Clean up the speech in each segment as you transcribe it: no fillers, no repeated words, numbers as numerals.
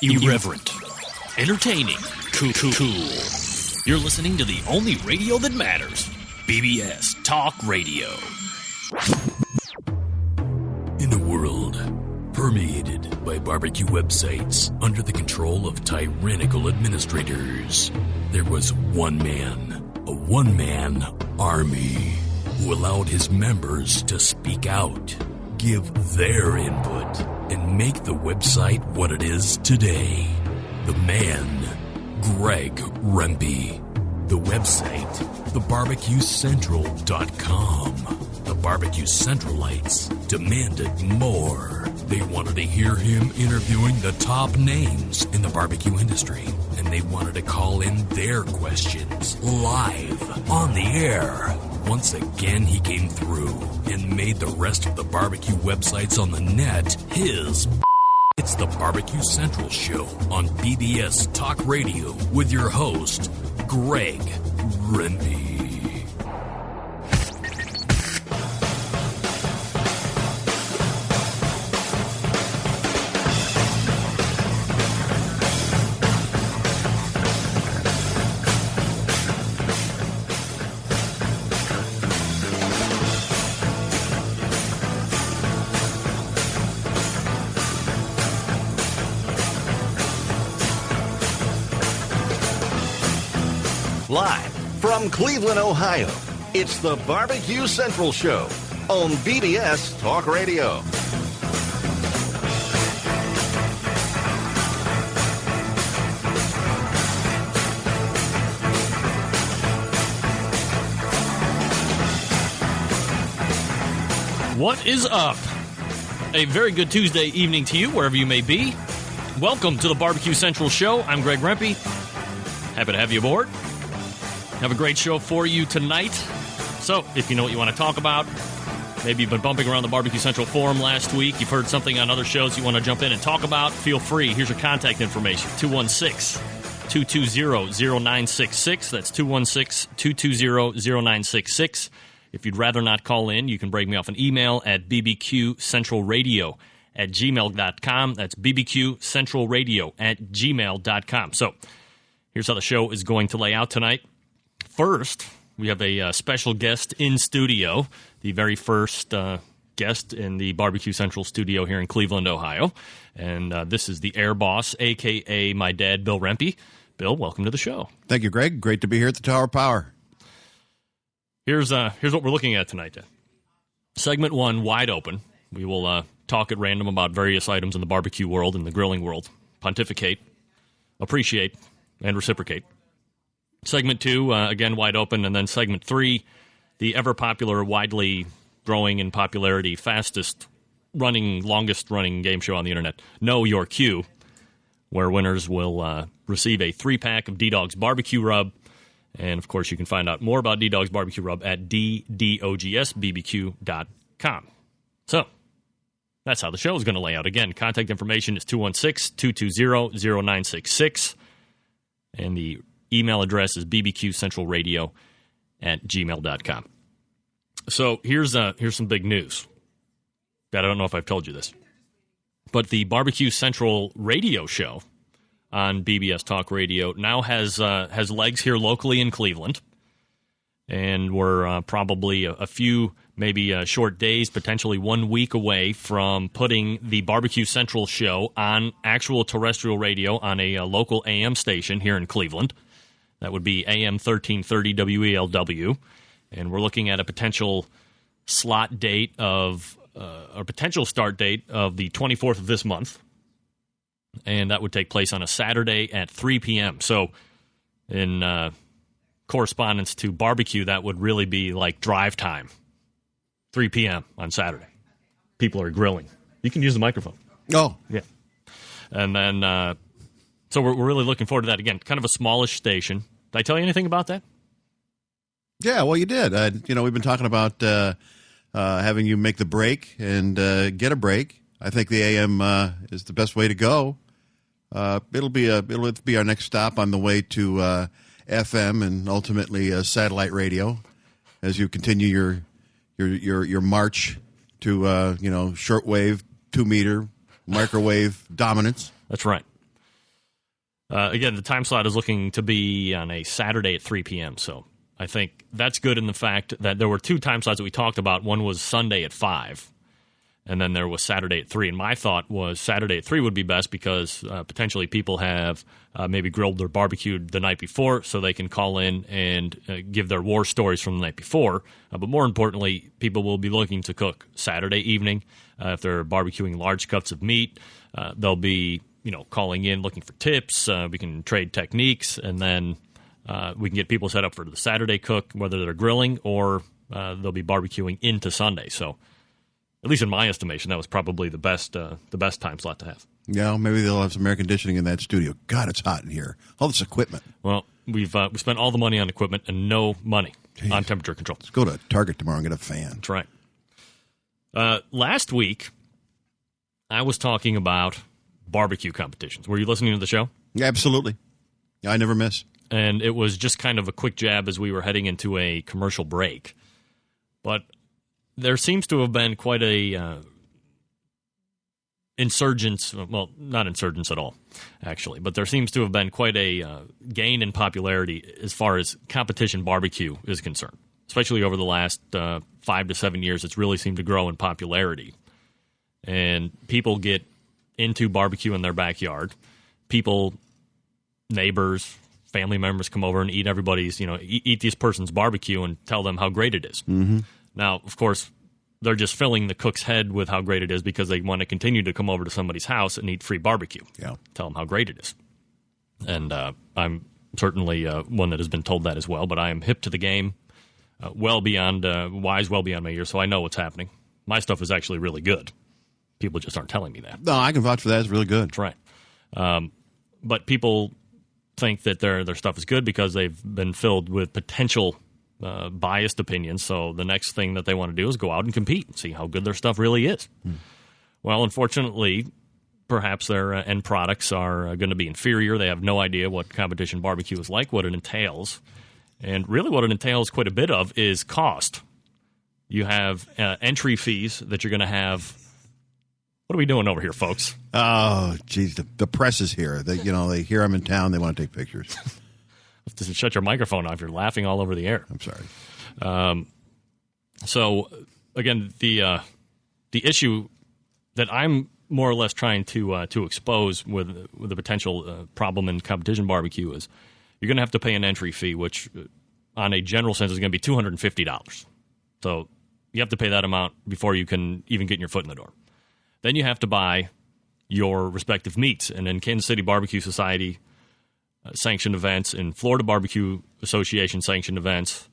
Irreverent. Entertaining. Cool. You're listening to the only radio that matters. BBS Talk Radio. In a world permeated by barbecue websites under the control of tyrannical administrators, there was one man, a one-man army, who allowed his members to speak out, give their input, and make the website what it is today. The man, Greg Rempe. The website, thebarbecuecentral.com. The Barbecue Centralites demanded more. They wanted to hear him interviewing the top names in the barbecue industry, and they wanted to call in their questions live on the air. Once again, he came through and made the rest of the barbecue websites on the net his. It's the Barbecue Central Show on BBS Talk Radio with your host, Greg Rempe. Live from Cleveland, Ohio, it's the Barbecue Central Show on BBS Talk Radio. What is up? A very good Tuesday evening to you, wherever you may be. Welcome to the Barbecue Central Show. I'm Greg Rempe. Happy to have you aboard. Have a great show for you tonight. So, if you know what you want to talk about, maybe you've been bumping around the Barbecue Central forum last week, you've heard something on other shows you want to jump in and talk about, feel free. Here's your contact information, 216-220-0966. That's 216-220-0966. If you'd rather not call in, you can break me off an email at bbqcentralradio@gmail.com. That's bbqcentralradio@gmail.com. So, here's how the show is going to lay out tonight. First, we have a special guest in studio, the very first guest in the Barbecue Central studio here in Cleveland, Ohio. And this is the Air Boss, a.k.a. my dad, Bill Rempe. Bill, welcome to the show. Thank you, Greg. Great to be here at the Tower of Power. Here's what we're looking at tonight. Segment 1, wide open. We will talk at random about various items in the barbecue world and the grilling world, pontificate, appreciate, and reciprocate. Segment 2, again, wide open. And then segment 3, the ever-popular, widely growing in popularity, fastest-running, longest-running game show on the internet, Know Your Cue, where winners will receive a 3-pack of D-Dog's Barbecue Rub. And, of course, you can find out more about D-Dog's Barbecue Rub at ddogsbbq.com. So, that's how the show is going to lay out. Again, contact information is 216-220-0966. And the email address is bbqcentralradio@gmail.com. So here's some big news. God, I don't know if I've told you this, but the Barbecue Central radio show on BBS Talk Radio now has legs here locally in Cleveland, and we're probably a few, maybe short days, potentially 1 week away from putting the Barbecue Central show on actual terrestrial radio on a local AM station here in Cleveland. That would be AM 1330 WELW, and we're looking at a potential slot date of a potential start date of the 24th of this month, and that would take place on a Saturday at 3 p.m. So, in correspondence to barbecue, that would really be like drive time, 3 p.m. on Saturday. People are grilling. You can use the microphone. Oh, yeah, and then. So we're really looking forward to that. Again, kind of a smallish station. Did I tell you anything about that? yeah, well, you did. We've been talking about having you make the break and get a break. I think the AM is the best way to go. It'll be our next stop on the way to FM and ultimately satellite radio as you continue your march to shortwave, 2-meter, microwave dominance. That's right. Again, the time slot is looking to be on a Saturday at 3 p.m., so I think that's good in the fact that there were two time slots that we talked about. One was Sunday at 5, and then there was Saturday at 3. And my thought was Saturday at 3 would be best because potentially people have maybe grilled or barbecued the night before, so they can call in and give their war stories from the night before. But more importantly, people will be looking to cook Saturday evening. If they're barbecuing large cuts of meat, they'll be calling in looking for tips. We can trade techniques, and then we can get people set up for the Saturday cook, whether they're grilling or they'll be barbecuing into Sunday. So, at least in my estimation, that was probably the best time slot to have. Yeah, maybe they'll have some air conditioning in that studio. God, it's hot in here. All this equipment. Well, we spent all the money on equipment and no money on temperature control. Let's go to Target tomorrow and get a fan. That's right. Last week, I was talking about barbecue competitions. Were you listening to the show? Yeah, absolutely. I never miss. And it was just kind of a quick jab as we were heading into a commercial break. But there seems to have been quite a insurgence, well, not insurgence at all, actually, but there seems to have been quite a gain in popularity as far as competition barbecue is concerned. Especially over the last 5 to 7 years, it's really seemed to grow in popularity. And people get into barbecue in their backyard. People, neighbors, family members come over and eat everybody's, eat this person's barbecue and tell them how great it is. Mm-hmm. Now, of course, they're just filling the cook's head with how great it is because they want to continue to come over to somebody's house and eat free barbecue. Yeah. Tell them how great it is. And I'm certainly one that has been told that as well, but I am hip to the game, well beyond my years, so I know what's happening. My stuff is actually really good. People just aren't telling me that. No, I can vouch for that. It's really good. That's right. But people think that their stuff is good because they've been filled with potential biased opinions. So the next thing that they want to do is go out and compete and see how good their stuff really is. Well, unfortunately, perhaps their end products are going to be inferior. They have no idea what competition barbecue is like, what it entails. And really what it entails quite a bit of is cost. You have entry fees that you're going to have. What are we doing over here, folks? Oh, geez, the press is here. They hear I'm in town. They want to take pictures. Just shut your microphone off. You're laughing all over the air. I'm sorry. So, again, the issue that I'm more or less trying to expose with the potential problem in competition barbecue is you're going to have to pay an entry fee, which on a general sense is going to be $250. So you have to pay that amount before you can even get your foot in the door. Then you have to buy your respective meats. And in Kansas City Barbecue Society sanctioned events, in Florida Barbecue Association sanctioned events,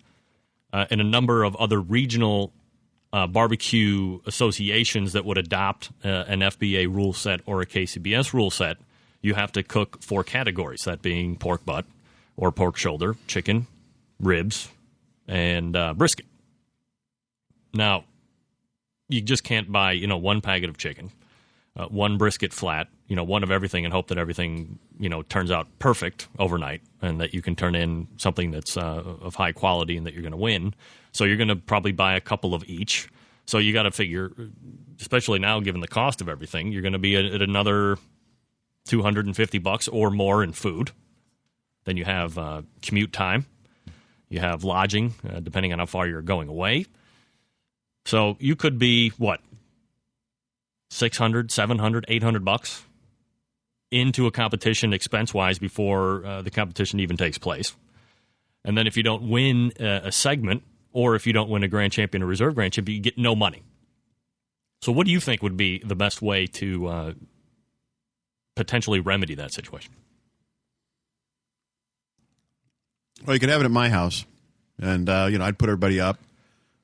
and a number of other regional barbecue associations that would adopt an FBA rule set or a KCBS rule set, you have to cook 4 categories, that being pork butt or pork shoulder, chicken, ribs, and brisket. Now, you just can't buy, one packet of chicken, one brisket flat, one of everything and hope that everything, turns out perfect overnight and that you can turn in something that's of high quality and that you're going to win. So you're going to probably buy a couple of each. So you got to figure, especially now given the cost of everything, you're going to be at another $250 or more in food. Then you have commute time. You have lodging, depending on how far you're going away. So you could be, $600, $700, $800 into a competition expense-wise before the competition even takes place. And then if you don't win a segment, or if you don't win a grand champion or reserve grand champion, you get no money. So what do you think would be the best way to potentially remedy that situation? Well, you could have it at my house, and I'd put everybody up.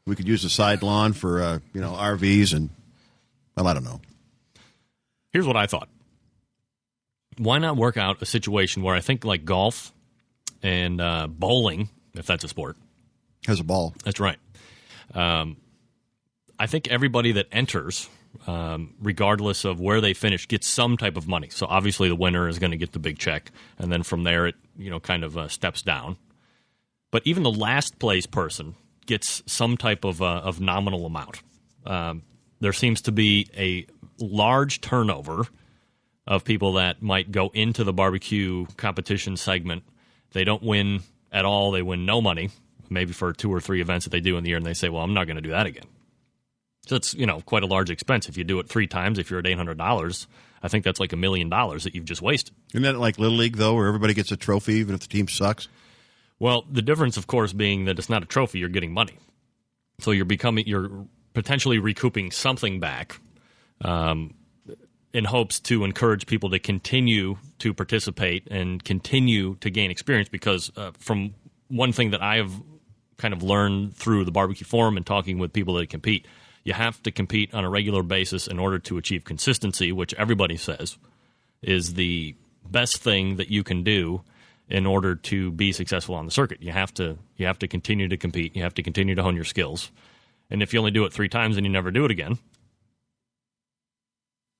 We could use the side lawn for RVs, and well, I don't know. Here's what I thought. Why not work out a situation where I think like golf and bowling, if that's a sport, has a ball. That's right. I think everybody that enters, regardless of where they finish, gets some type of money. So obviously the winner is going to get the big check, and then from there it kind of steps down. But even the last place person gets some type of nominal amount. There seems to be a large turnover of people that might go into the barbecue competition segment. They don't win at all. They win no money, maybe for 2 or 3 events that they do in the year, and they say, well, I'm not going to do that again. So it's, quite a large expense. If you do it 3 times, if you're at $800, I think that's like $1 million that you've just wasted. Isn't that like Little League, though, where everybody gets a trophy even if the team sucks? Well, the difference, of course, being that it's not a trophy, you're getting money. So you're potentially recouping something back in hopes to encourage people to continue to participate and continue to gain experience, because from one thing that I have kind of learned through the barbecue forum and talking with people that compete, you have to compete on a regular basis in order to achieve consistency, which everybody says is the best thing that you can do in order to be successful on the circuit. You have to continue to compete. You have to continue to hone your skills. And if you only do it 3 times and you never do it again,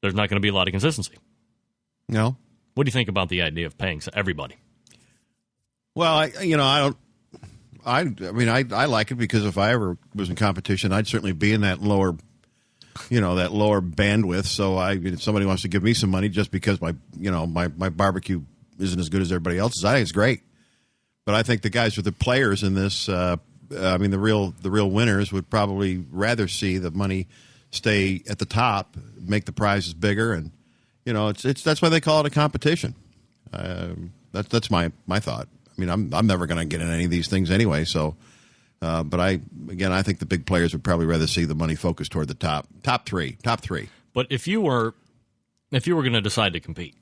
there's not going to be a lot of consistency. No. What do you think about the idea of paying everybody? Well, I like it, because if I ever was in competition, I'd certainly be in that lower bandwidth. So if somebody wants to give me some money just because my barbecue isn't as good as everybody else's, I think it's great. But I think the guys who are the players in this, the real winners would probably rather see the money stay at the top, make the prizes bigger, and that's why they call it a competition. That's my thought. I mean, I'm never going to get in any of these things anyway. So, but I think the big players would probably rather see the money focused toward the top three. But if you were going to decide to compete,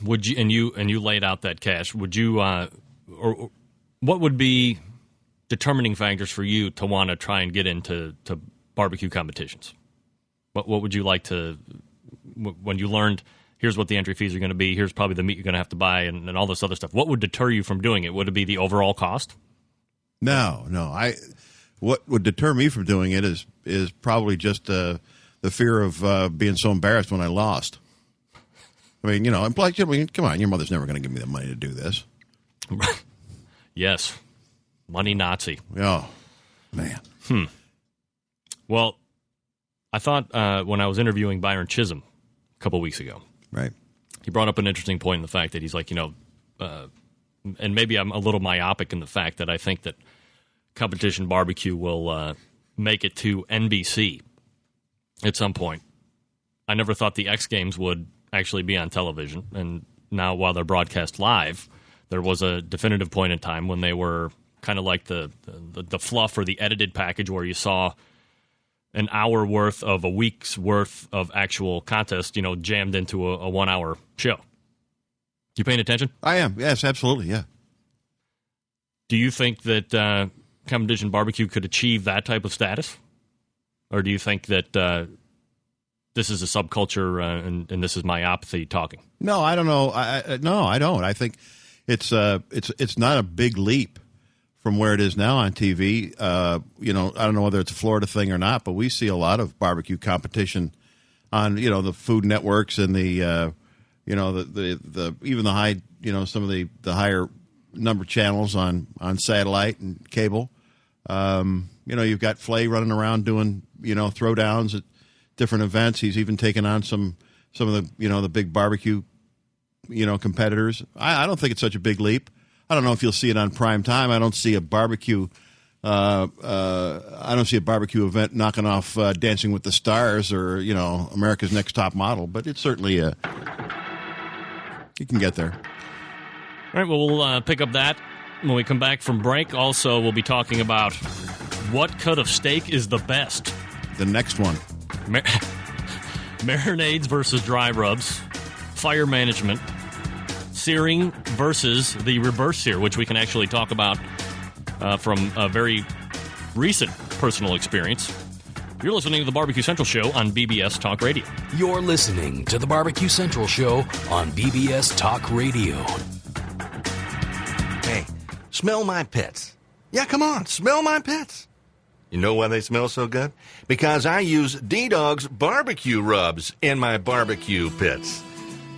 would you, and you laid out that cash, would you, or what would be determining factors for you to want to try and get into barbecue competitions? What would you like to, when you learned, here's what the entry fees are going to be, here's probably the meat you're going to have to buy, and all this other stuff, what would deter you from doing it? Would it be the overall cost? No. What would deter me from doing it is probably just the fear of being so embarrassed when I lost. I mean, come on, your mother's never going to give me the money to do this. Yes. Money Nazi. Oh, man. Well, I thought when I was interviewing Byron Chisholm a couple weeks ago, right, he brought up an interesting point in the fact that he's like, and maybe I'm a little myopic in the fact that I think that competition barbecue will make it to NBC at some point. I never thought the X Games would actually be on television, and now while they're broadcast live, there was a definitive point in time when they were kind of like the fluff or the edited package where you saw an hour worth of a week's worth of actual contest, jammed into a 1 hour show. You paying attention? I am. Yes, absolutely. Yeah. Do you think that competition barbecue could achieve that type of status? Or do you think that this is a subculture and this is myopathy talking? No, I don't know. No, I don't. I think it's not a big leap from where it is now on TV. I don't know whether it's a Florida thing or not, but we see a lot of barbecue competition on, the Food Networks and the even the high, some of the higher number channels on satellite and cable. You've got Flay running around doing, throwdowns at different events. He's even taken on some of the, the big barbecue, competitors. I don't think it's such a big leap. I don't know if you'll see it on prime time. I don't see a barbecue. I don't see a barbecue event knocking off Dancing with the Stars or America's Next Top Model. But it's certainly you can get there. All right. Well, we'll pick up that when we come back from break. Also, we'll be talking about what cut of steak is the best. The next one. Marinades versus dry rubs, fire management, searing versus the reverse sear, which we can actually talk about from a very recent personal experience. You're listening to the Barbecue Central Show on BBS Talk Radio. You're listening to the Barbecue Central Show on BBS Talk Radio. Hey, smell my pits. Yeah, come on, smell my pits. You know why they smell so good? Because I use D-Dog's barbecue rubs in my barbecue pits.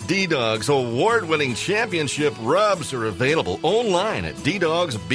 D-Dog's award-winning championship rubs are available online at ddogsbbq.com.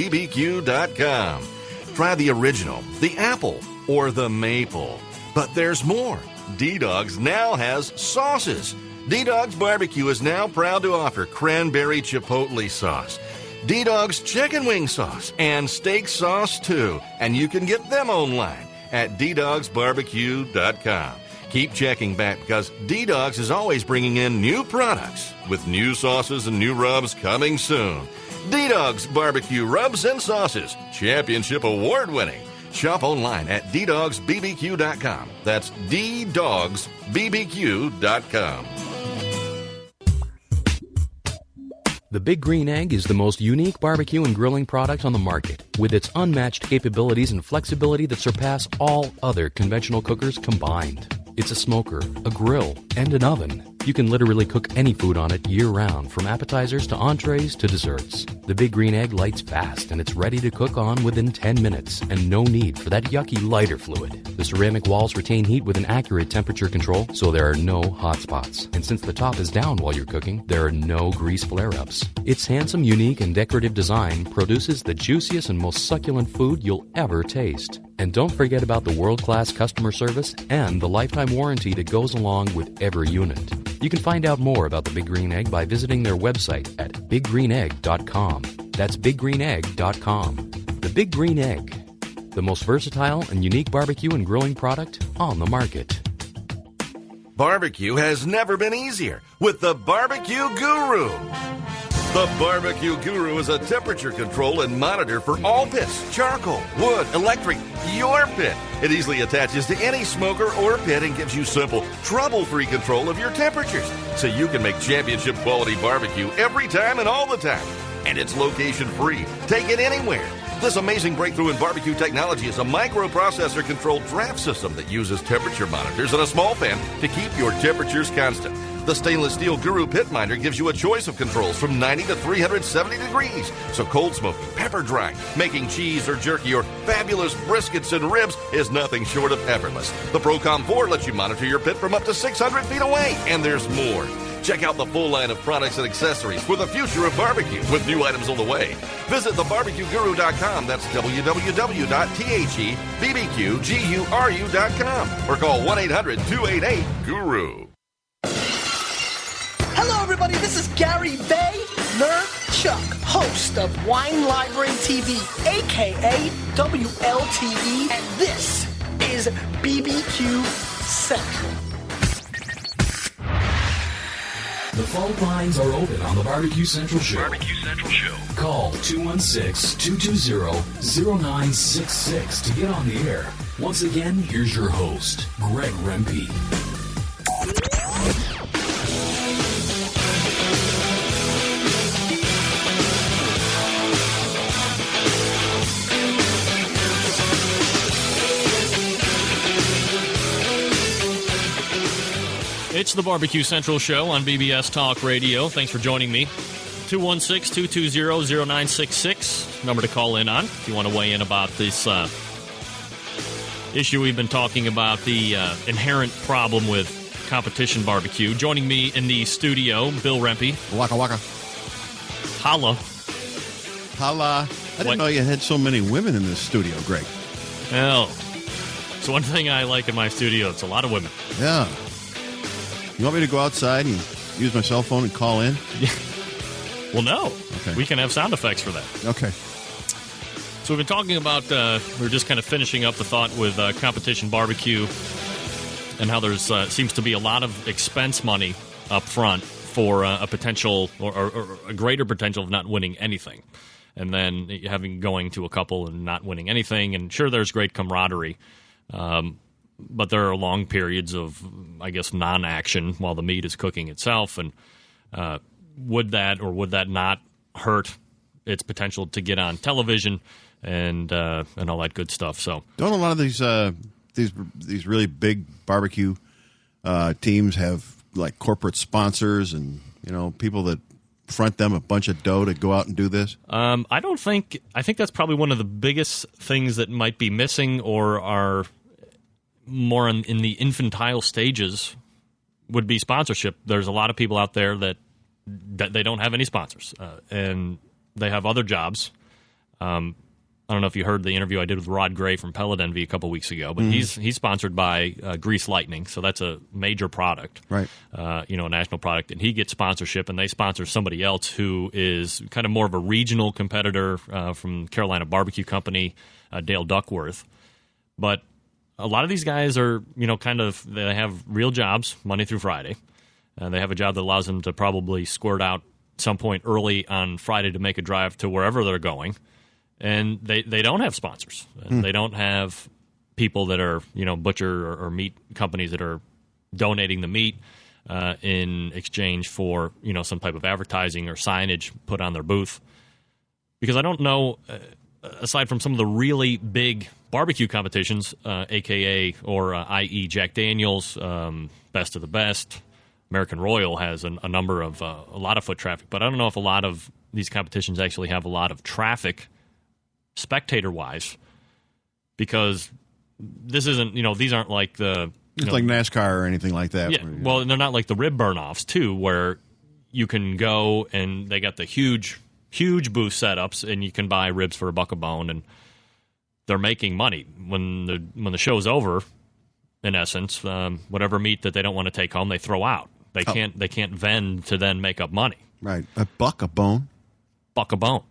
Try the original, the apple, or the maple. But there's more. D-Dog's now has sauces. D-Dog's Barbecue is now proud to offer cranberry chipotle sauce, D-Dog's chicken wing sauce, and steak sauce too. And you can get them online at ddogsbarbecue.com. Keep checking back because D-Dogs is always bringing in new products with new sauces and new rubs coming soon. D-Dogs Barbecue Rubs and Sauces, championship award-winning. Shop online at ddogsbbq.com. That's ddogsbbq.com. The Big Green Egg is the most unique barbecue and grilling product on the market, with its unmatched capabilities and flexibility that surpass all other conventional cookers combined. It's a smoker, a grill, and an oven. You can literally cook any food on it year-round, from appetizers to entrees to desserts. The Big Green Egg lights fast, and it's ready to cook on within 10 minutes, and no need for that yucky lighter fluid. The ceramic walls retain heat with an accurate temperature control, so there are no hot spots. And since the top is down while you're cooking, there are no grease flare-ups. Its handsome, unique, and decorative design produces the juiciest and most succulent food you'll ever taste. And don't forget about the world-class customer service and the lifetime warranty that goes along with every unit. You can find out more about the Big Green Egg by visiting their website at biggreenegg.com. That's biggreenegg.com. The Big Green Egg, the most versatile and unique barbecue and grilling product on the market. Barbecue has never been easier with the Barbecue Guru. The Barbecue Guru is a temperature control and monitor for all pits, charcoal, wood, electric, your pit. It easily attaches to any smoker or pit and gives you simple, trouble-free control of your temperatures, so you can make championship quality barbecue every time and all the time. And it's location-free. Take it anywhere. This amazing breakthrough in barbecue technology is a microprocessor-controlled draft system that uses temperature monitors and a small fan to keep your temperatures constant. The stainless steel Guru Pit Minder gives you a choice of controls from 90 to 370 degrees. So cold smoking, pepper drying, making cheese or jerky, or fabulous briskets and ribs is nothing short of effortless. The Procom 4 lets you monitor your pit from up to 600 feet away. And there's more. Check out the full line of products and accessories for the future of barbecue with new items on the way. Visit thebarbecueguru.com. That's www.thebbqguru.com or call 1-800-288-GURU. Hello, everybody. This is Gary Vaynerchuk, host of Wine Library TV, a.k.a. WLTV, and this is BBQ Central. The phone lines are open on the Barbecue Central Show. Barbecue Central Show. Call 216-220-0966 to get on the air. Once again, here's your host, Greg Rempe. It's the Barbecue Central Show on BBS Talk Radio. Thanks for joining me. 216-220-0966, number to call in on if you want to weigh in about this issue we've been talking about, the inherent problem with competition barbecue. Joining me in the studio, Bill Rempe. Waka waka. Holla. Holla. I didn't know you had so many women in this studio, Greg. Oh. So one thing I like in my studio, it's a lot of women. Yeah. You want me to go outside and use my cell phone and call in? Well, no. Okay. We can have sound effects for that. Okay. So we've been talking about, we're just kind of finishing up the thought with competition barbecue and how there's seems to be a lot of expense money up front for a potential or a greater potential of not winning anything. And then going to a couple and not winning anything. And sure, there's great camaraderie. But there are long periods of, I guess, non-action while the meat is cooking itself. And would that not hurt its potential to get on television and all that good stuff? So don't a lot of these really big barbecue teams have like corporate sponsors and people that front them a bunch of dough to go out and do this? I think that's probably one of the biggest things that might be missing or are more in the infantile stages would be sponsorship. There's a lot of people out there that they don't have any sponsors, and they have other jobs. I don't know if you heard the interview I did with Rod Gray from Pellet Envy a couple weeks ago, but he's sponsored by Grease Lightning, so that's a major product, Right. A national product, and he gets sponsorship, and they sponsor somebody else who is kind of more of a regional competitor from Carolina Barbecue Company, Dale Duckworth. But a lot of these guys are, they have real jobs Monday through Friday. They have a job that allows them to probably squirt out some point early on Friday to make a drive to wherever they're going. And they don't have sponsors. They don't have people that are, butcher or meat companies that are donating the meat in exchange for, some type of advertising or signage put on their booth. Because I don't know, aside from some of the really big barbecue competitions, a.k.a. or i.e. Jack Daniels, Best of the Best, American Royal has a number of, a lot of foot traffic. But I don't know if a lot of these competitions actually have a lot of traffic spectator-wise, because this isn't, these aren't like the... It's like NASCAR or anything like that. Yeah, well, they're not like the rib burn-offs, too, where you can go and they got the huge booth setups, and you can buy ribs for $1 a bone, and they're making money. When the show's over, in essence, whatever meat that they don't want to take home, they throw out. They can't vend to then make up money. Right. $1 a bone? $1 a bone.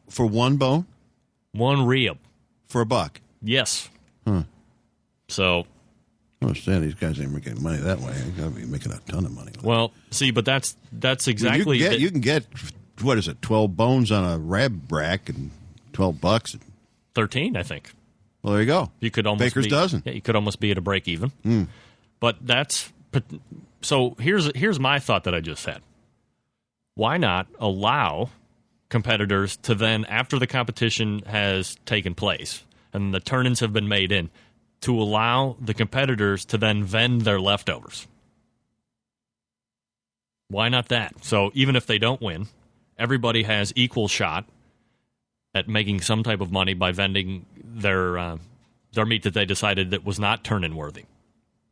For one bone? One rib. For $1? Yes. Huh. So... I understand these guys ain't making money that way. They got to be making a ton of money. Well, see, but that's exactly... You can get, what is it, 12 bones on a rib rack and $12. 13, I think. Well, there you go. You could almost Baker's dozen. Yeah, you could almost be at a break even. But that's... So here's my thought that I just had. Why not allow competitors to then, after the competition has taken place and the turn-ins have been made in, to allow the competitors to then vend their leftovers? Why not that? So even if they don't win, everybody has equal shot at making some type of money by vending their meat that they decided that was not turn-in worthy,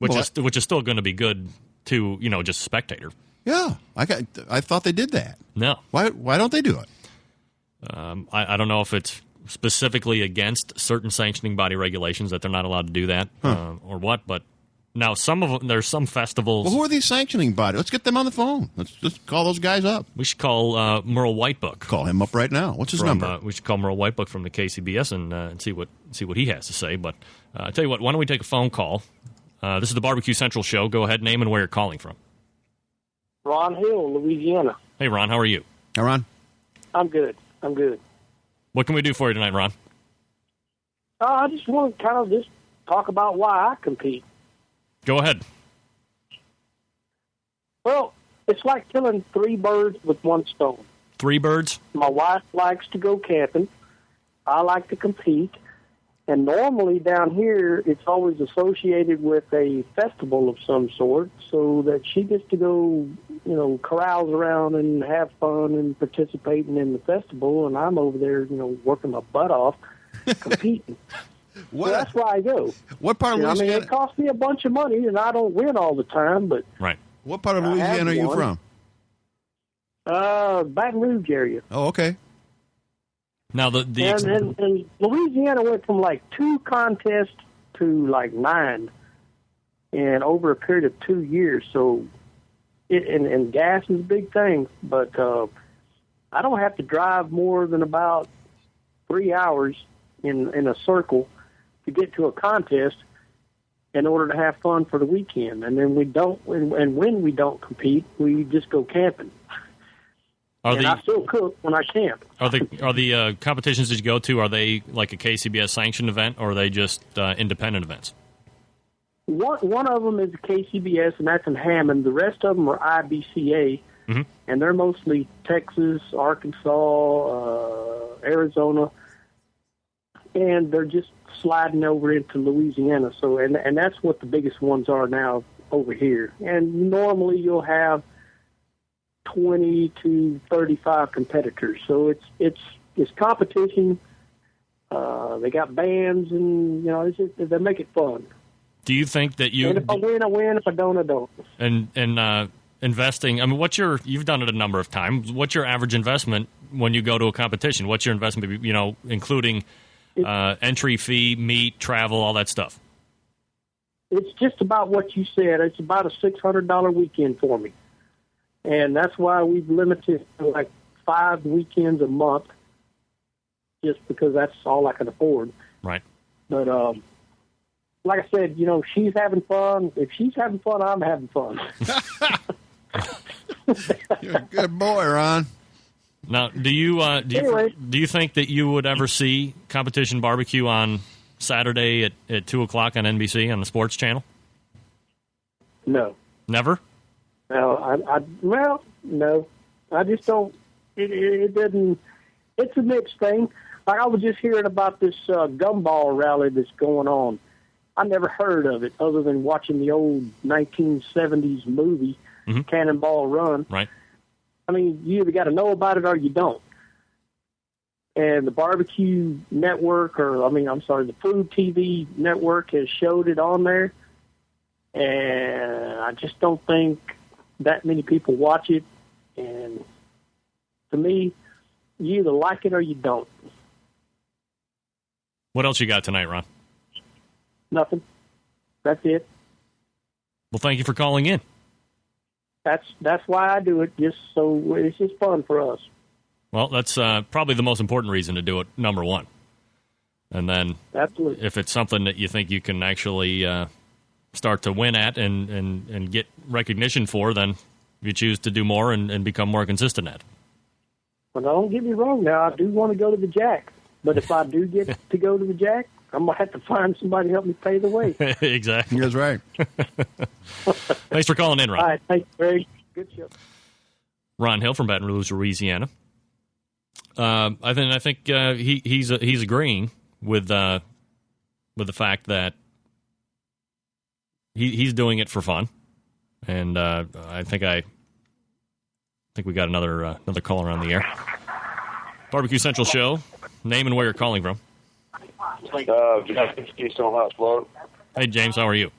which is still going to be good to just a spectator. Yeah, I thought they did that. No, Why don't they do it? I don't know if it's specifically against certain sanctioning body regulations that they're not allowed to do that or what, but now some of them, there's some festivals. Well, who are these sanctioning bodies? Let's get them on the phone. Let's just call those guys up. We should call Merle Whitebook. Call him up right now. What's his number? We should call Merle Whitebook from the KCBS and see what he has to say. But I tell you what, why don't we take a phone call? This is the Barbecue Central Show. Go ahead, name and where you're calling from. Ron Hill, Louisiana. Hey, Ron, how are you? Hey, Ron. I'm good. What can we do for you tonight, Ron? I just want to kind of just talk about why I compete. Go ahead. Well, it's like killing 3 birds with one stone. 3 birds? My wife likes to go camping. I like to compete. And normally down here, it's always associated with a festival of some sort, so that she gets to go, carouse around and have fun and participating in the festival, and I'm over there, working my butt off, competing. So that's why I go. What part of Louisiana? it costs me a bunch of money, and I don't win all the time, but... Right. What part of Louisiana are you from? Baton Rouge area. Oh, okay. Now, and Louisiana went from 2 contests to 9, and over a period of 2 years. So, and gas is a big thing, but I don't have to drive more than about 3 hours in a circle to get to a contest in order to have fun for the weekend. And then we don't, and when we don't compete, we just go camping. I still cook when I camp. Are the competitions that you go to, are they like a KCBS sanctioned event, or are they just independent events? One of them is a KCBS, and that's in Hammond. The rest of them are IBCA, and they're mostly Texas, Arkansas, Arizona, and they're just sliding over into Louisiana. So, and that's what the biggest ones are now over here. And normally you'll have 20 to 35 competitors. So it's competition. They got bands, and they make it fun. Do you think that you? And if I win, I win. If I don't, I don't. And investing? I mean, you've done it a number of times. What's your average investment when you go to a competition? What's your investment, including entry fee, meet, travel, all that stuff? It's just about what you said. It's about a $600 weekend for me. And that's why we've limited to like 5 weekends a month, just because that's all I can afford. Right. But like I said, she's having fun. If she's having fun, I'm having fun. You're a good boy, Ron. Now, do you think that you would ever see Competition Barbecue on Saturday at 2 o'clock on NBC on the Sports Channel? No. Never? No, no. I just don't. It doesn't. It's a mixed thing. Like I was just hearing about this gumball rally that's going on. I never heard of it other than watching the old 1970s movie, Cannonball Run. Right. I mean, you either got to know about it or you don't. And the Barbecue Network, the Food TV Network has showed it on there. And I just don't think that many people watch it. And to me, you either like it or you don't. What else you got tonight, Ron? Nothing. That's it. Well, thank you for calling in. That's why I do it, just so it's just fun for us. Well, that's probably the most important reason to do it, number one. And then absolutely, if it's something that you think you can actually start to win at and get recognition for, then you choose to do more and become more consistent at. Well, don't get me wrong now. I do want to go to the Jack. But if I do get to go to the Jack, I'm going to have to find somebody to help me pay the way. Exactly. That's right. Thanks for calling in, Ron. All right. Thanks, Greg. Good show. Ron Hill from Baton Rouge, Louisiana. I think he's agreeing with the fact that he's doing it for fun, and I think we got another caller on the air. Barbecue Central Show. Name and where you're calling from. Keystone House, Florida. Hey, James, how are you?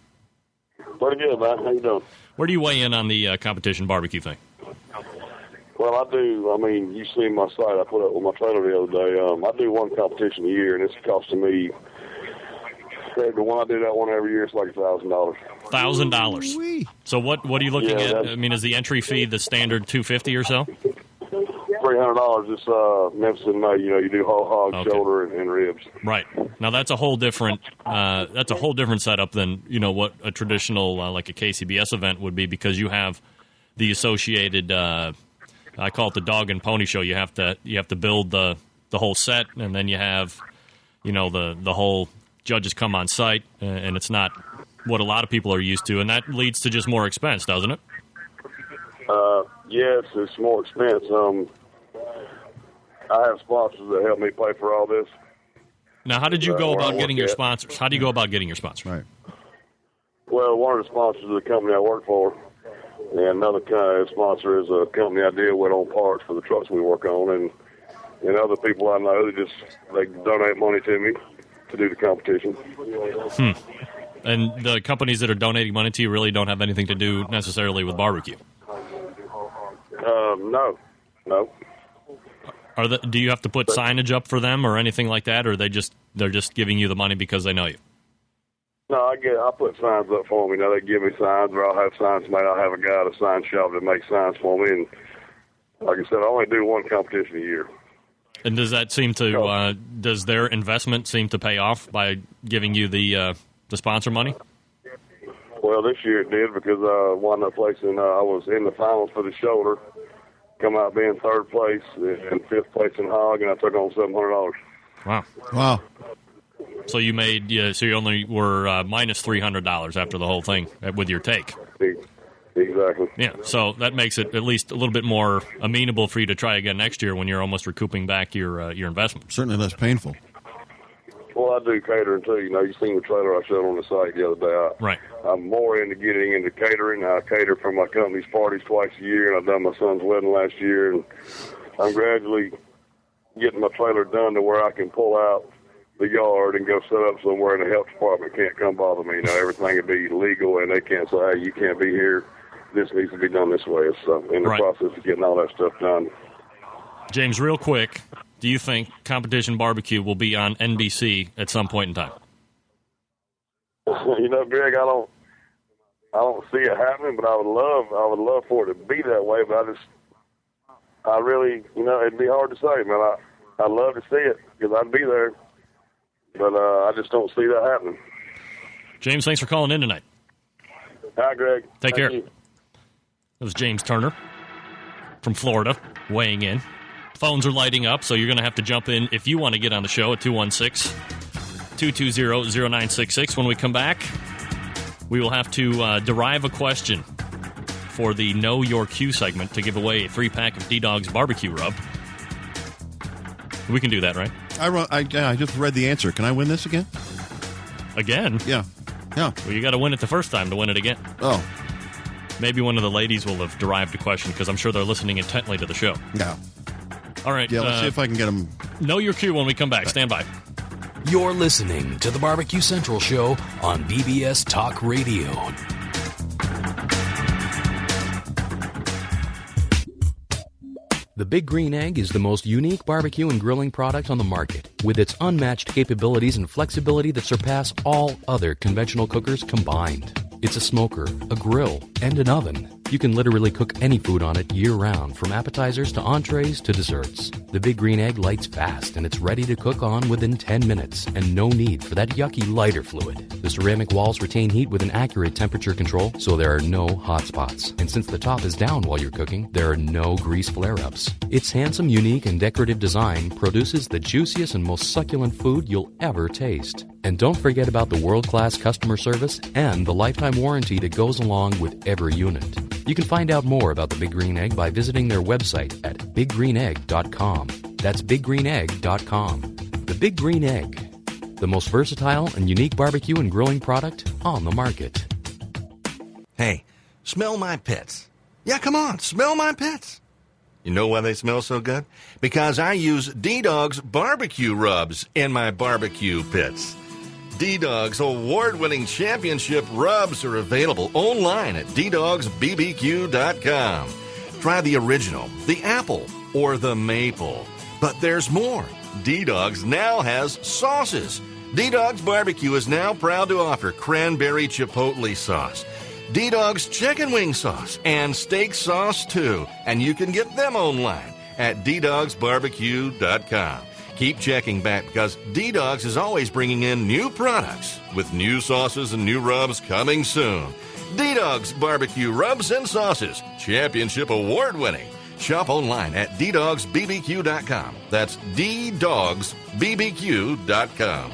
Pretty good, man. How you doing? Where do you weigh in on the competition barbecue thing? Well, I do. I mean, you see my site I put up with my trailer the other day. I do one competition a year, and it's costing me. The one I do that one every year, it's like $1,000. $1,000. So what are you looking at? I mean, is the entry fee the standard $250 or so? $300. It's Memphis and May. You do whole hog, shoulder, and ribs. Right. Now that's a whole different setup than what a traditional like a KCBS event would be, because you have the associated. I call it the dog and pony show. You have to build the whole set, and then you have the whole judges come on site, and it's not what a lot of people are used to, and that leads to just more expense, doesn't it? Yes, it's more expense. I have sponsors that help me pay for all this. Now, how did you go about getting your sponsors? How do you go about getting your sponsors? Right. Well, one of the sponsors is the company I work for, and another kind of sponsor is a company I deal with on parts for the trucks we work on, and other people I know they donate money to me to do the competition. And the companies that are donating money to you really don't have anything to do necessarily with barbecue? No. Do you have to put signage up for them or anything like that, or they're just giving you the money because they know you? No, I put signs up for me. Now they give me signs, or I'll have signs made. I'll have a guy at a sign shop that makes signs for me. And like I said, I only do one competition a year. And does that seem to does their investment seem to pay off by giving you the sponsor money? Well, this year it did, because I wound up placing. I was in the finals for the shoulder, come out being third place and fifth place in hog, and I took on $700. Wow. So you made so you only were minus $300 after the whole thing with your take. Exactly. Yeah. So that makes it at least a little bit more amenable for you to try again next year when you're almost recouping back your investment. Certainly less painful. Well, I do catering too. You seen the trailer I showed on the site the other day. Right. I'm more into getting into catering. I cater for my company's parties twice a year, and I've done my son's wedding last year. And I'm gradually getting my trailer done to where I can pull out the yard and go set up somewhere, and the health department can't come bother me. Everything would be legal, and they can't say, hey, you can't be here. this needs to be done this way. It's in the Right. process of getting all that stuff done. James, real quick, do you think Competition Barbecue will be on NBC at some point in time? You know, Greg, I don't see it happening, but I would love for it to be that way. But I really, you know, it'd be hard to say, man. I'd love to see it because I'd be there, but I just don't see that happening. James, thanks for calling in tonight. Hi, Greg. Take Thank care. you. That was James Turner from Florida weighing in. Phones are lighting up, so you're going to have to jump in if you want to get on the show at 216-220-0966. When we come back, we will have to derive a question for the Know Your Cue segment to give away a 3-pack of D-Dog's barbecue rub. We can do that, right? I just read the answer. Can I win this again? Again? Yeah. Well, you got to win it the first time to win it again. Oh. Maybe one of the ladies will have derived a question because I'm sure they're listening intently to the show. Yeah. All right. Yeah, let's see if I can get them. Know Your Cue when we come back. Stand by. You're listening to the Barbecue Central Show on BBS Talk Radio. The Big Green Egg is the most unique barbecue and grilling product on the market, with its unmatched capabilities and flexibility that surpass all other conventional cookers combined. It's a smoker, a grill, and an oven. You can literally cook any food on it year-round, from appetizers to entrees to desserts. The Big Green Egg lights fast, and it's ready to cook on within 10 minutes, and no need for that yucky lighter fluid. The ceramic walls retain heat with an accurate temperature control, so there are no hot spots. And since the top is down while you're cooking, there are no grease flare-ups. Its handsome, unique, and decorative design produces the juiciest and most succulent food you'll ever taste. And don't forget about the world-class customer service and the lifetime warranty that goes along with every unit. You can find out more about the Big Green Egg by visiting their website at biggreenegg.com. That's biggreenegg.com. The Big Green Egg, the most versatile and unique barbecue and grilling product on the market. Hey, smell my pits. Yeah, come on, smell my pits. You know why they smell so good? Because I use D-Dog's barbecue rubs in my barbecue pits. D-Dog's award-winning championship rubs are available online at ddogsbbq.com. Try the original, the apple, or the maple. But there's more. D-Dog's now has sauces. D-Dog's Barbecue is now proud to offer cranberry chipotle sauce, D-Dog's chicken wing sauce, and steak sauce too. And you can get them online at ddogsbbq.com. Keep checking back because D-Dogs is always bringing in new products with new sauces and new rubs coming soon. D-Dogs Barbecue Rubs and Sauces, championship award-winning. Shop online at ddogsbbq.com. That's ddogsbbq.com.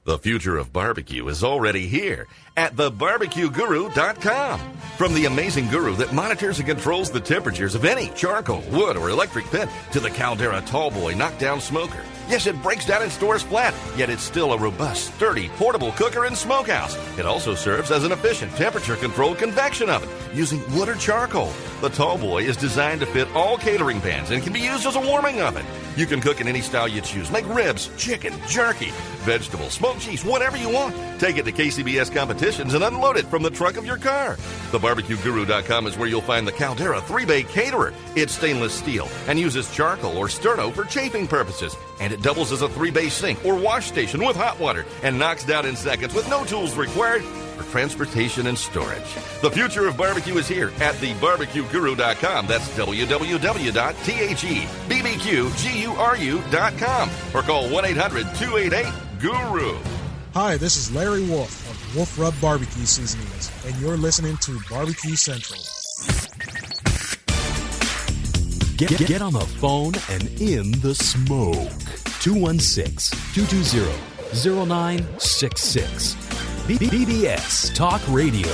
The future of barbecue is already here at thebarbecueguru.com. From the amazing guru that monitors and controls the temperatures of any charcoal, wood, or electric pit to the Caldera Tallboy knockdown smoker. Yes, it breaks down and stores flat, yet it's still a robust, sturdy, portable cooker and smokehouse. It also serves as an efficient temperature-controlled convection oven using wood or charcoal. The Tallboy is designed to fit all catering pans and can be used as a warming oven. You can cook in any style you choose. Make ribs, chicken, jerky, vegetables, smoked cheese, whatever you want. Take it to KCBS competitions and unload it from the trunk of your car. TheBarbecueGuru.com is where you'll find the Caldera 3-Bay Caterer. It's stainless steel and uses charcoal or sterno for chafing purposes. And it doubles as a 3-bay sink or wash station with hot water and knocks down in seconds with no tools required for transportation and storage. The future of barbecue is here at thebarbecueguru.com. That's www.thebbqguru.com or call 1-800-288-GURU. Hi, this is Larry Wolf of Wolf Rub Barbecue Seasonings, and you're listening to Barbecue Central. Get on the phone and in the smoke. 216-220-0966. BBS Talk Radio.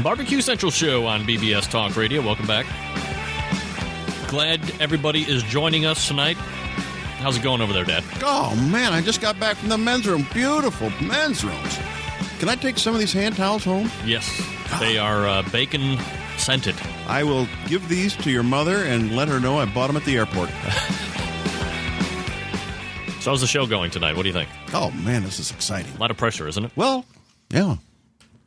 Barbecue Central Show on BBS Talk Radio. Welcome back. Glad everybody is joining us tonight. How's it going over there, Dad? Oh, man, I just got back from the men's room. Beautiful men's rooms. Can I take some of these hand towels home? Yes, they are bacon scented. I will give these to your mother and let her know I bought them at the airport. So how's the show going tonight? What do you think? Oh, man, this is exciting. A lot of pressure, isn't it? Well, yeah.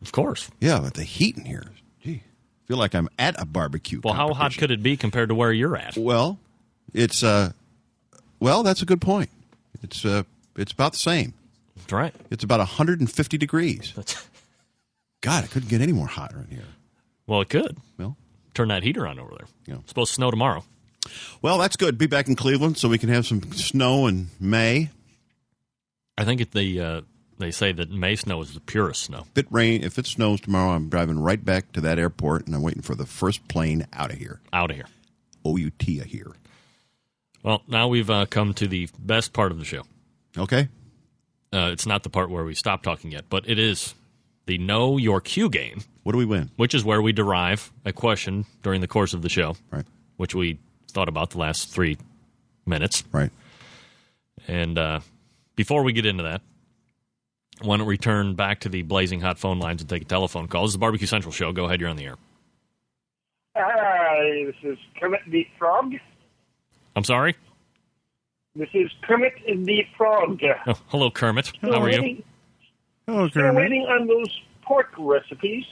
Of course. Yeah, but the heat in here, gee, I feel like I'm at a barbecue. Well, how hot could it be compared to where you're at? Well, it's that's a good point. It's about the same. That's right. It's about 150 degrees. That's... God, it couldn't get any more hotter in here. Well, it could. Well, turn that heater on over there. Yeah. It's supposed to snow tomorrow. Well, that's good. Be back in Cleveland so we can have some snow in May. I think they say that May snow is the purest snow. If it snows tomorrow, I'm driving right back to that airport, and I'm waiting for the first plane out of here. Out of here. O-U-T here. Well, now we've come to the best part of the show. Okay. It's not the part where we stop talking yet, but it is the Know Your Cue game. What do we win? Which is where we derive a question during the course of the show. Right. Which we thought about the last 3 minutes. Right. And before we get into that, why don't we turn back to the blazing hot phone lines and take a telephone call? This is the Barbecue Central Show. Go ahead, you're on the air. Hi, this is Kermit the Frog. I'm sorry? This is Kermit the Frog. Oh, hello, Kermit. How are you? Hello, Still waiting on those pork recipes.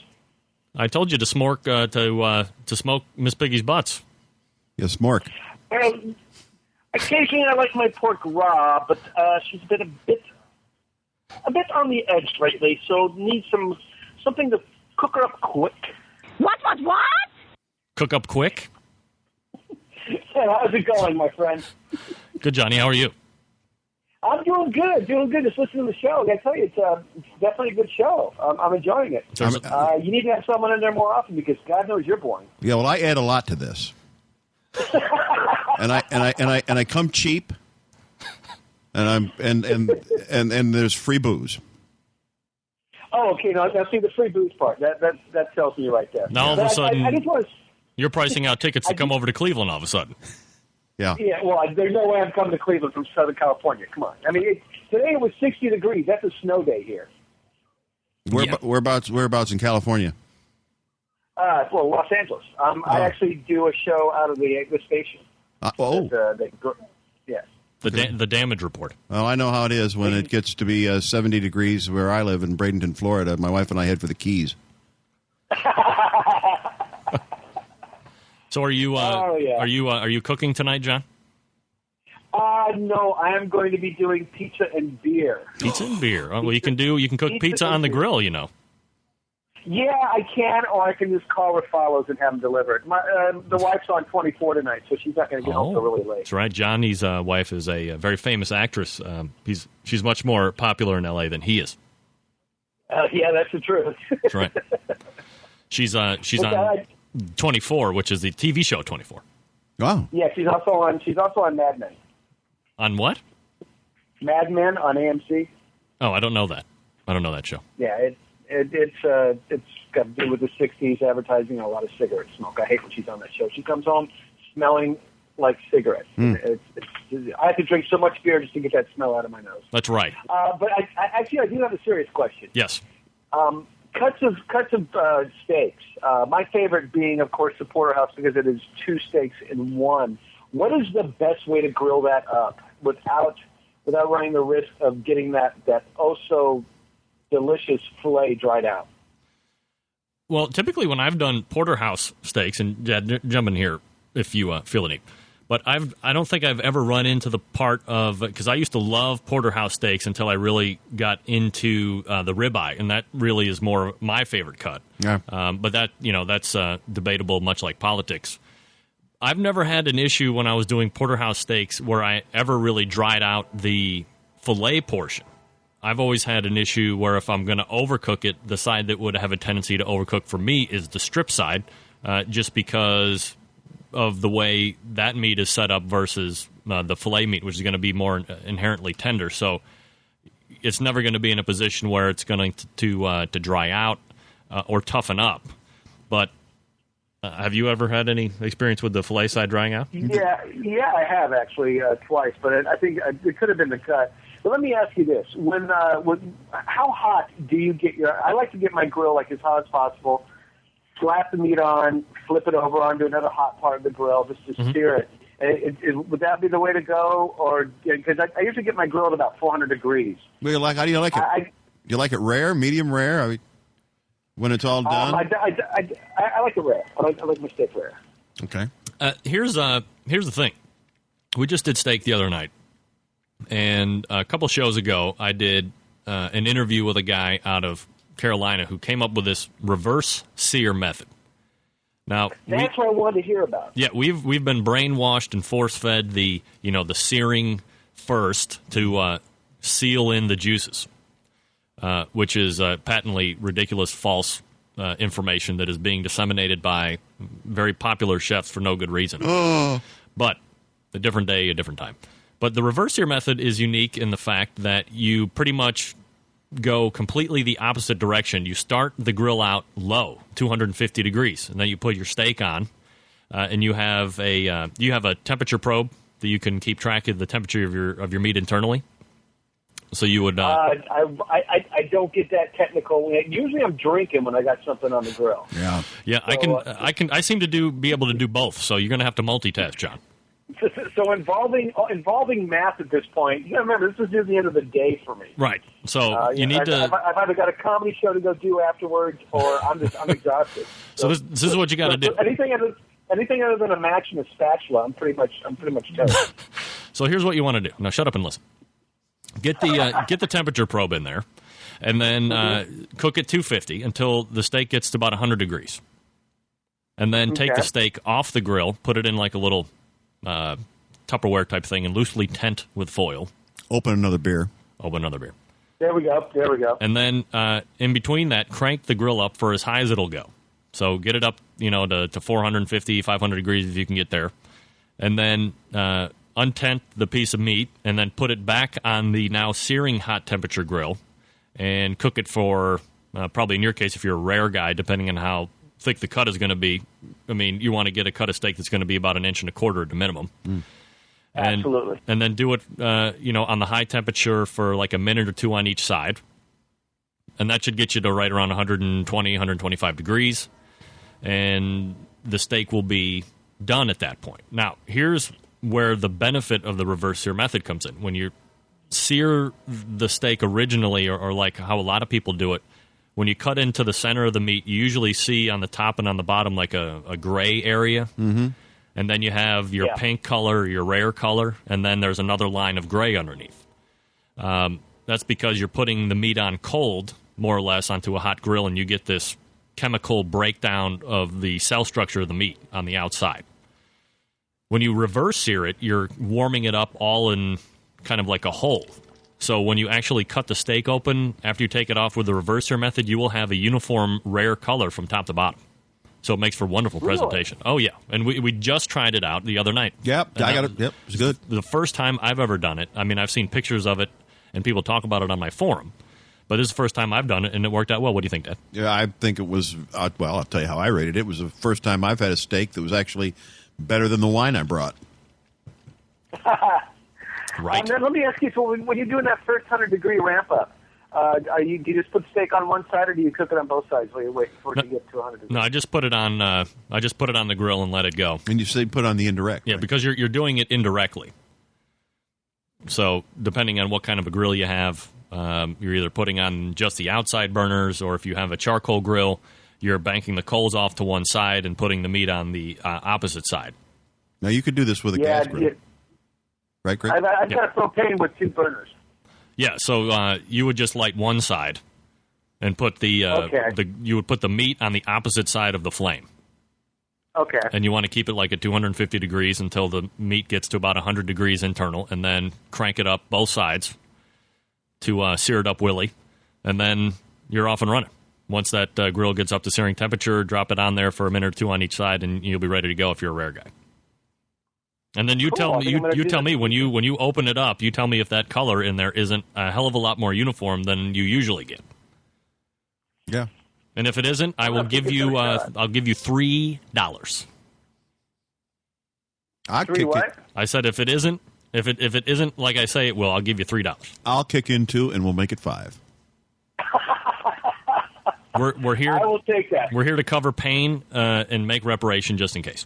I told you to smoke Miss Piggy's butts. Yes, Mark. Occasionally I like my pork raw, but she's been a bit on the edge lately, so need something to cook her up quick. What? Cook up quick? How's it going, my friend? Good, Johnny. How are you? I'm doing good. Just listening to the show. I gotta tell you, it's definitely a good show. I'm enjoying it. You need to have someone in there more often because God knows you're boring. Yeah, well, I add a lot to this, and I come cheap, and there's free booze. Oh, okay. Now see the free booze part. That tells me right there. Now all of a sudden, I just want to. You're pricing out tickets to come over to Cleveland all of a sudden. Yeah. Yeah, well, there's no way I'm coming to Cleveland from Southern California. Come on. I mean, today it was 60 degrees. That's a snow day here. Whereabouts in California? Well, Los Angeles. I actually do a show out of the station. Yes. The damage report. Well, I know how it is when it gets to be 70 degrees where I live in Bradenton, Florida. My wife and I head for the Keys. So are you? Are you cooking tonight, John? No, I am going to be doing pizza and beer. Pizza and beer. Oh, well, you can cook pizza on the grill. You know. Yeah, I can, or I can just call Rafalos and have them delivered. The wife's on 24 tonight, so she's not going to get home till really late. That's right. Johnny's wife is a very famous actress. She's much more popular in L.A. than he is. Yeah, that's the truth. That's right. She's on 24, which is the TV show 24. Wow. Yeah, she's also on Mad Men. On what? Mad Men on AMC. Oh, I don't know that. I don't know that show. Yeah, it's got to do with the 60s advertising and a lot of cigarette smoke. I hate when she's on that show. She comes home smelling like cigarettes. I have to drink so much beer just to get that smell out of my nose. That's right. But I do have a serious question. Yes. Cuts of steaks. My favorite being, of course, the porterhouse because it is 2 steaks in one. What is the best way to grill that up without running the risk of getting that oh so delicious filet dried out? Well, typically when I've done porterhouse steaks, and jump in here if you feel the need, but I don't think I've ever run into the part of, because I used to love porterhouse steaks until I really got into the ribeye, and that really is more my favorite cut. Yeah. But that's debatable, much like politics. I've never had an issue when I was doing porterhouse steaks where I ever really dried out the filet portion. I've always had an issue where if I'm going to overcook it, the side that would have a tendency to overcook for me is the strip side, just because of the way that meat is set up versus the filet meat, which is going to be more inherently tender. So it's never going to be in a position where it's going to dry out or toughen up. But Have you ever had any experience with the fillet side drying out? Yeah, I have actually twice, but I think it could have been the cut. But let me ask you this: how hot do you get your? I like to get my grill like as hot as possible. Slap the meat on, flip it over onto another hot part of the grill just to sear it. Would that be the way to go, or because I usually get my grill at about 400 degrees? Well, how do you like it? You like it rare, medium rare? I mean, when it's all done? I like it rare. I like my steak rare. Okay. Here's the thing. We just did steak the other night, and a couple shows ago, I did an interview with a guy out of Carolina who came up with this reverse sear method. Now that's what I wanted to hear about. Yeah, we've been brainwashed and force fed the searing first to seal in the juices, which is patently ridiculous, false information that is being disseminated by very popular chefs for no good reason. But a different day, a different time. But the reverse sear method is unique in the fact that you pretty much go completely the opposite direction. You start the grill out low, 250 degrees, and then you put your steak on, and you have a temperature probe that you can keep track of the temperature of your meat internally. So you would. I don't get that technical. Usually, I'm drinking when I got something on the grill. Yeah. So, I seem to be able to do both. So you're going to have to multitask, John. So involving math at this point, you got to remember this is near the end of the day for me. Right. So you need to. I've either got a comedy show to go do afterwards, or I'm exhausted. So this is what you got to do. Anything other than a match and a spatula, I'm pretty much toast. So here's what you want to do. Now shut up and listen. Get the temperature probe in there, and then cook at 250 until the steak gets to about 100 degrees, and then take the steak off the grill, put it in like a little Tupperware type thing, and loosely tent with foil. Open another beer. There we go. And then in between that, crank the grill up for as high as it'll go. So get it up, to 450, 500 degrees if you can get there. And then untent the piece of meat and then put it back on the now searing hot temperature grill and cook it for, probably in your case, if you're a rare guy, depending on how thick the cut is going to be. I mean, you want to get a cut of steak that's going to be about 1.25 inches at the minimum. Absolutely. And then do it, on the high temperature for like a minute or two on each side. And that should get you to right around 120, 125 degrees. And the steak will be done at that point. Now, here's where the benefit of the reverse sear method comes in. When you sear the steak originally, or like how a lot of people do it, when you cut into the center of the meat, you usually see on the top and on the bottom like a gray area. Mm-hmm. And then you have your pink color, your rare color, and then there's another line of gray underneath. That's because you're putting the meat on cold, more or less, onto a hot grill, and you get this chemical breakdown of the cell structure of the meat on the outside. When you reverse sear it, you're warming it up all in kind of like a hole. So when you actually cut the steak open, after you take it off with the reverse sear method, you will have a uniform rare color from top to bottom. So it makes for wonderful presentation. Oh, yeah. And we just tried it out the other night. Yep, I got it. Yep, it's good. The first time I've ever done it. I mean, I've seen pictures of it, and people talk about it on my forum. But this is the first time I've done it, and it worked out well. What do you think, Dad? Yeah, I think it was, well, I'll tell you how I rated it. It was the first time I've had a steak that was actually better than the wine I brought. Right. Then let me ask you, so when you're doing that first 100-degree ramp-up, do you just put the steak on one side, or do you cook it on both sides while you wait for it to get to 100 degrees? No, I just put it on the grill and let it go. And you say put on the indirect. Yeah, right? because you're doing it indirectly. So depending on what kind of a grill you have, you're either putting on just the outside burners, or if you have a charcoal grill, you're banking the coals off to one side and putting the meat on the opposite side. Now you could do this with a gas grill. Right, Greg? I've got a propane with 2 burners. Yeah, so you would just light one side and put you would put the meat on the opposite side of the flame. Okay. And you want to keep it like at 250 degrees until the meat gets to about 100 degrees internal, and then crank it up both sides to sear it up willy, and then you're off and running. Once that grill gets up to searing temperature, drop it on there for a minute or two on each side, and you'll be ready to go if you're a rare guy. And then you tell me when you open it up, you tell me if that color in there isn't a hell of a lot more uniform than you usually get. Yeah. And if it isn't, I will give you I'll give you $3. Three what? I said if it isn't like I say it will, I'll give you $3. I'll kick in 2, and we'll make it 5. We're here. I will take that. We're here to cover pain and make reparation just in case.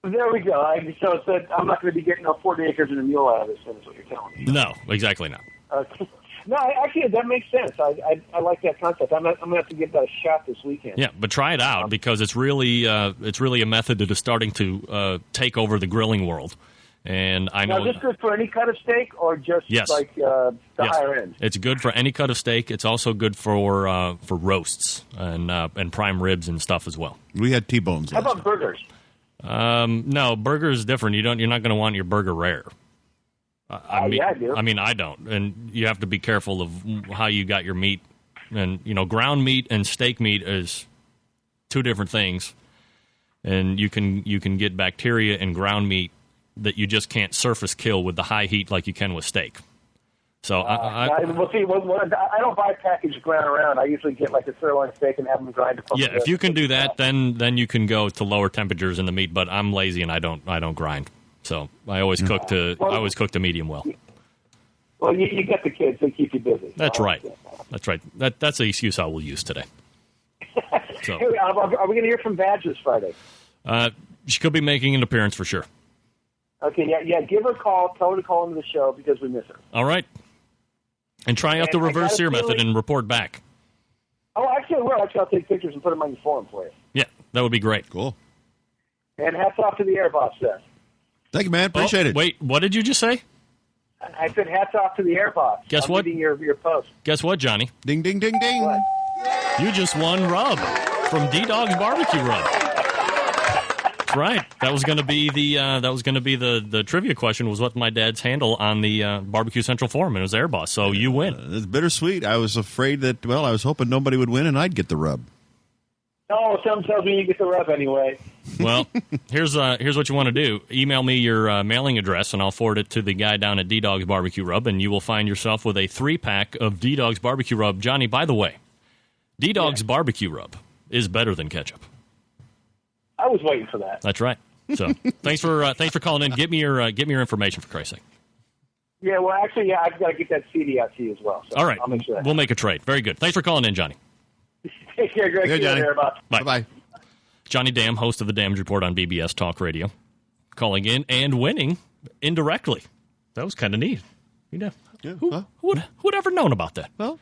There we go. So I'm not going to be getting 40 acres and a mule out of this thing, is what you're telling me. No, exactly not. No, actually, that makes sense. I like that concept. I'm going to have to give that a shot this weekend. Yeah, but try it out because it's really a method that is starting to take over the grilling world. And I know. Now, is this good for any cut of steak or just like the higher end? It's good for any cut of steak. It's also good for roasts and prime ribs and stuff as well. We had T-bones. How about burgers? No, burger is different. You're not going to want your burger rare. I do. I mean, I don't, and you have to be careful of how you got your meat. And ground meat and steak meat is two different things, and you can get bacteria in ground meat that you just can't surface kill with the high heat like you can with steak. So I don't buy packaged ground around. I usually get like a sirloin steak and have them grind it. Yeah, if you can do that, then you can go to lower temperatures in the meat. But I'm lazy and I don't grind. So I always cook to medium well. Well, you get the kids; they keep you busy. That's right. That's right. That's the excuse I will use today. So, hey, are we going to hear from Badge this Friday? She could be making an appearance for sure. Okay, yeah. Give her a call. Tell her to call into the show because we miss her. All right. And try out the reverse sear method and report back. Oh, actually, I will. I'll take pictures and put them on your forum for you. Yeah, that would be great. Cool. And hats off to the Air Boss, Seth. Thank you, man. Appreciate it. Wait, what did you just say? I said hats off to the Air Boss. Guess what? Reading your post. Guess what, Johnny? Ding, ding, ding, ding. What? You just won rub from D-Dog's Barbecue Rub. That's right. That was going to be the trivia question. Was what my dad's handle on the Barbecue Central forum, and it was Air Boss. So you win. It's bittersweet. I was afraid that. Well, I was hoping nobody would win, and I'd get the rub. Oh, something tells me you get the rub anyway. Well, here's what you want to do. Email me your mailing address, and I'll forward it to the guy down at D-Dog's Barbecue Rub, and you will find yourself with a 3-pack of D-Dog's Barbecue Rub. Johnny, by the way, D-Dog's Barbecue Rub is better than ketchup. I was waiting for that. That's right. So thanks for calling in. Get me your information, for Christ's sake. Yeah, well, actually, I've got to get that CD out to you as well. So all right. I'll make sure we'll make a trade. Very good. Thanks for calling in, Johnny. Take care, Greg. Good, Johnny. Bye. Johnny Dam, host of the Damage Report on BBS Talk Radio, calling in and winning indirectly. That was kind of neat. Who would ever known about that? Well,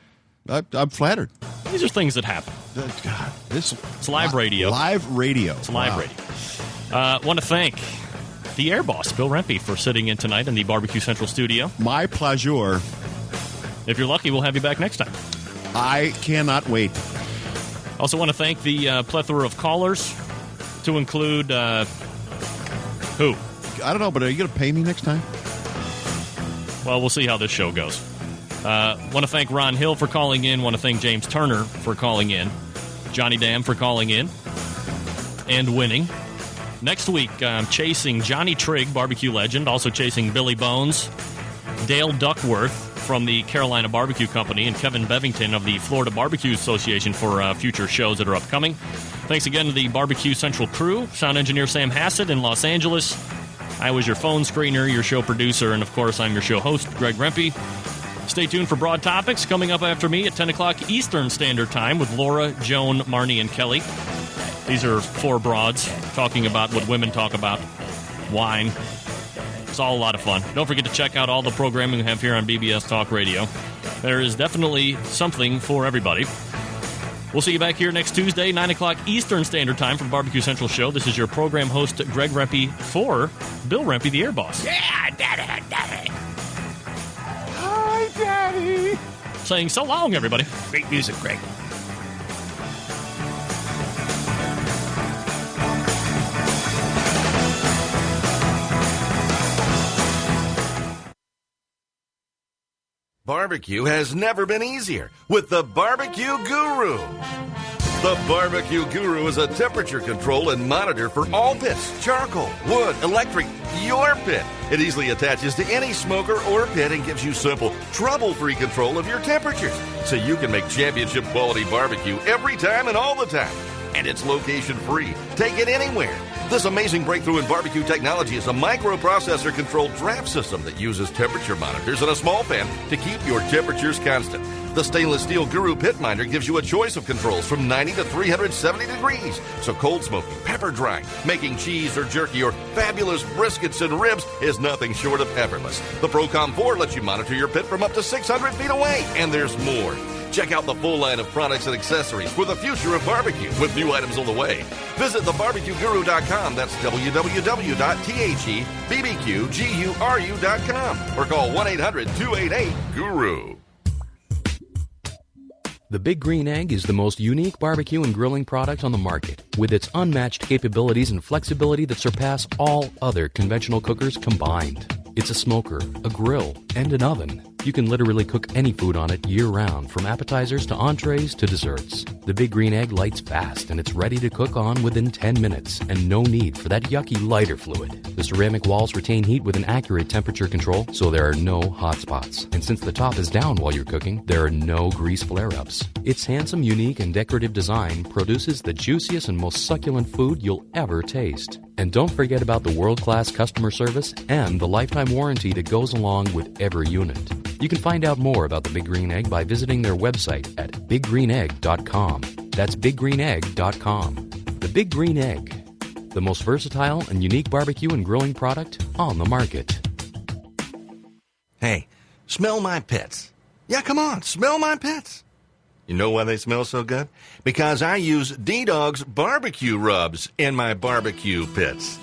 I'm flattered. These are things that happen. God, it's live radio. Live radio. It's live radio. Want to thank the Air Boss, Bill Rempe, for sitting in tonight in the Barbecue Central studio. My pleasure. If you're lucky, we'll have you back next time. I cannot wait. Also want to thank the plethora of callers, to include who? I don't know, but are you going to pay me next time? Well, we'll see how this show goes. Want to thank Ron Hill for calling in. Want to thank James Turner for calling in. Johnny Dam for calling in and winning. Next week, I'm chasing Johnny Trigg, barbecue legend, also chasing Billy Bones, Dale Duckworth from the Carolina Barbecue Company, and Kevin Bevington of the Florida Barbecue Association for future shows that are upcoming. Thanks again to the Barbecue Central crew, sound engineer Sam Hassett in Los Angeles. I was your phone screener, your show producer, and of course I'm your show host, Greg Rempe. Stay tuned for Broad Topics coming up after me at 10 o'clock Eastern Standard Time with Laura, Joan, Marnie, and Kelly. These are 4 broads talking about what women talk about, wine. It's all a lot of fun. Don't forget to check out all the programming we have here on BBS Talk Radio. There is definitely something for everybody. We'll see you back here next Tuesday, 9 o'clock Eastern Standard Time for the Barbecue Central Show. This is your program host, Greg Rempe, for Bill Rempe, the Air Boss. Yeah, Daddy. Hi, Daddy. Saying so long, everybody. Great music, Greg. Barbecue has never been easier with the Barbecue Guru. The Barbecue Guru is a temperature control and monitor for all pits, charcoal, wood, electric, your pit. It easily attaches to any smoker or pit and gives you simple, trouble-free control of your temperatures, so you can make championship quality barbecue every time and all the time. And it's location-free. Take it anywhere. This amazing breakthrough in barbecue technology is a microprocessor-controlled draft system that uses temperature monitors and a small fan to keep your temperatures constant. The stainless steel Guru Pit Minder gives you a choice of controls from 90 to 370 degrees. So cold smoking, pepper drying, making cheese or jerky, or fabulous briskets and ribs is nothing short of effortless. The Procom 4 lets you monitor your pit from up to 600 feet away. And there's more. Check out the full line of products and accessories for the future of barbecue with new items on the way. Visit thebarbecueguru.com. That's www.thebbqguru.com. Or call 1-800-288-GURU. The Big Green Egg is the most unique barbecue and grilling product on the market, with its unmatched capabilities and flexibility that surpass all other conventional cookers combined. It's a smoker, a grill, and an oven. You can literally cook any food on it year-round, from appetizers to entrees to desserts. The Big Green Egg lights fast, and it's ready to cook on within 10 minutes, and no need for that yucky lighter fluid. The ceramic walls retain heat with an accurate temperature control, so there are no hot spots. And since the top is down while you're cooking, there are no grease flare-ups. Its handsome, unique, and decorative design produces the juiciest and most succulent food you'll ever taste. And don't forget about the world-class customer service and the lifetime warranty that goes along with every unit. You can find out more about the Big Green Egg by visiting their website at biggreenegg.com. That's biggreenegg.com. The Big Green Egg, the most versatile and unique barbecue and grilling product on the market. Hey, smell my pits. Yeah, come on, smell my pits. You know why they smell so good? Because I use D-Dog's barbecue rubs in my barbecue pits.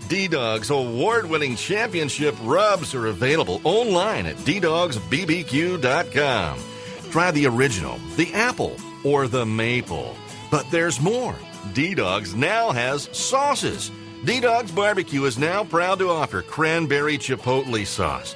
D-Dog's award-winning championship rubs are available online at ddogsbbq.com. Try the original, the apple, or the maple. But there's more. D-Dog's now has sauces. D-Dog's Barbecue is now proud to offer cranberry chipotle sauce,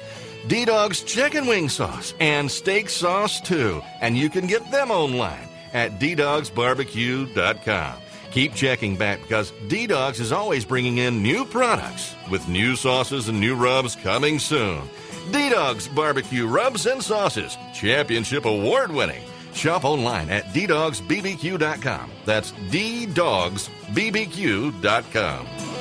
D-Dog's chicken wing sauce, and steak sauce too. And you can get them online at ddogsbbq.com. Keep checking back because D-Dogs is always bringing in new products with new sauces and new rubs coming soon. D-Dogs Barbecue Rubs and Sauces, championship award-winning. Shop online at ddogsbbq.com. That's ddogsbbq.com.